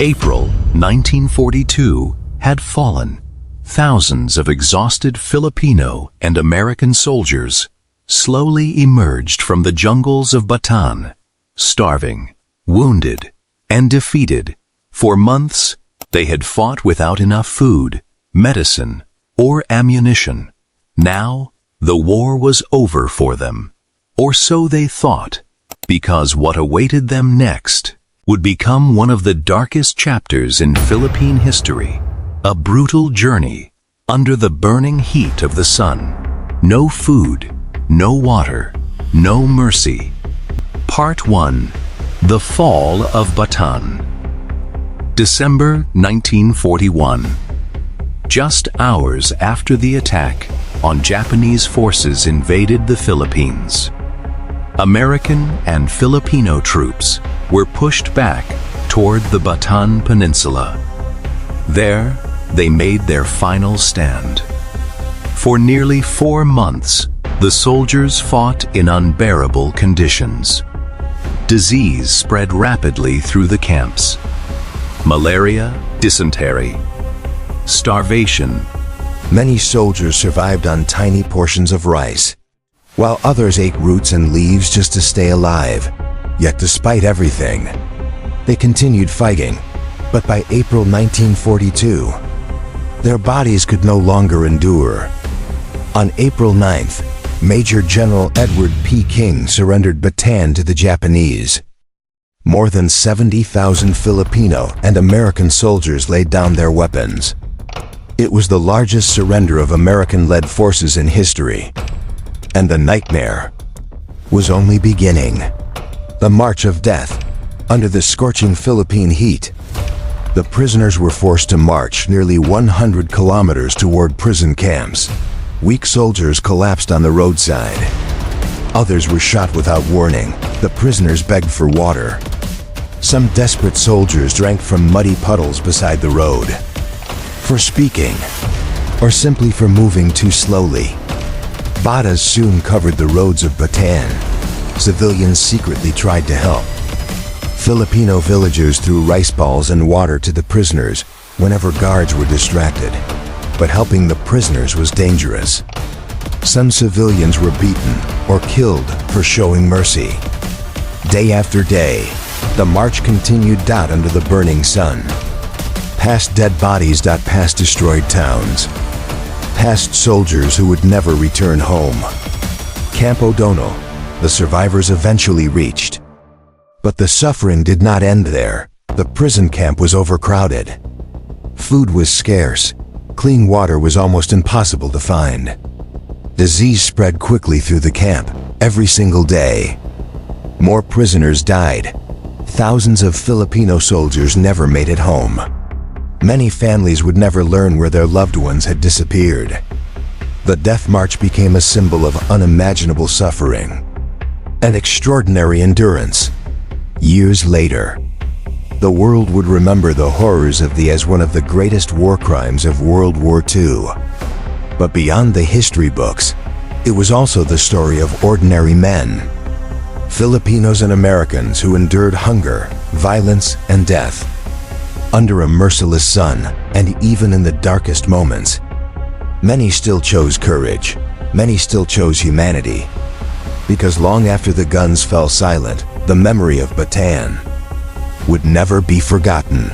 April 1942 had fallen. Thousands of exhausted Filipino and American soldiers slowly emerged from the jungles of Bataan, starving, wounded, and defeated. For months, they had fought without enough food, medicine, or ammunition. Now, the war was over for them. Or so they thought, because what awaited them next would become one of the darkest chapters in Philippine history. A brutal journey under the burning heat of the sun. No food, no water, no mercy. Part 1. The Fall of Bataan. December 1941. Just hours after the attack on Japanese forces invaded the Philippines, American and Filipino troops were pushed back toward the Bataan Peninsula. There, they made their final stand. For nearly 4 months, the soldiers fought in unbearable conditions. Disease spread rapidly through the camps. Malaria, dysentery, starvation. Many soldiers survived on tiny portions of rice, while others ate roots and leaves just to stay alive. Yet despite everything, they continued fighting. But by April 1942, their bodies could no longer endure. On April 9th, Major General Edward P. King surrendered Bataan to the Japanese. More than 70,000 Filipino and American soldiers laid down their weapons. It was the largest surrender of American-led forces in history. And the nightmare was only beginning. The March of Death, under the scorching Philippine heat. The prisoners were forced to march nearly 100 kilometers toward prison camps. Weak soldiers collapsed on the roadside. Others were shot without warning. The prisoners begged for water. Some desperate soldiers drank from muddy puddles beside the road. For speaking, or simply for moving too slowly. Batas soon covered the roads of Bataan. Civilians secretly tried to help. Filipino villagers threw rice balls and water to the prisoners whenever guards were distracted. But helping the prisoners was dangerous. Some civilians were beaten or killed for showing mercy. Day after day, the march continued under the burning sun. Past dead bodies, past destroyed towns. Past soldiers who would never return home. Camp O'Donnell, the survivors eventually reached. But the suffering did not end there. The prison camp was overcrowded. Food was scarce. Clean water was almost impossible to find. Disease spread quickly through the camp, every single day. More prisoners died. Thousands of Filipino soldiers never made it home. Many families would never learn where their loved ones had disappeared. The death march became a symbol of unimaginable suffering and extraordinary endurance. Years later, the world would remember the horrors of as one of the greatest war crimes of World War II. But beyond the history books, it was also the story of ordinary men. Filipinos and Americans who endured hunger, violence, and death. Under a merciless sun, and even in the darkest moments, many still chose courage. Many still chose humanity. Because long after the guns fell silent, the memory of Bataan would never be forgotten.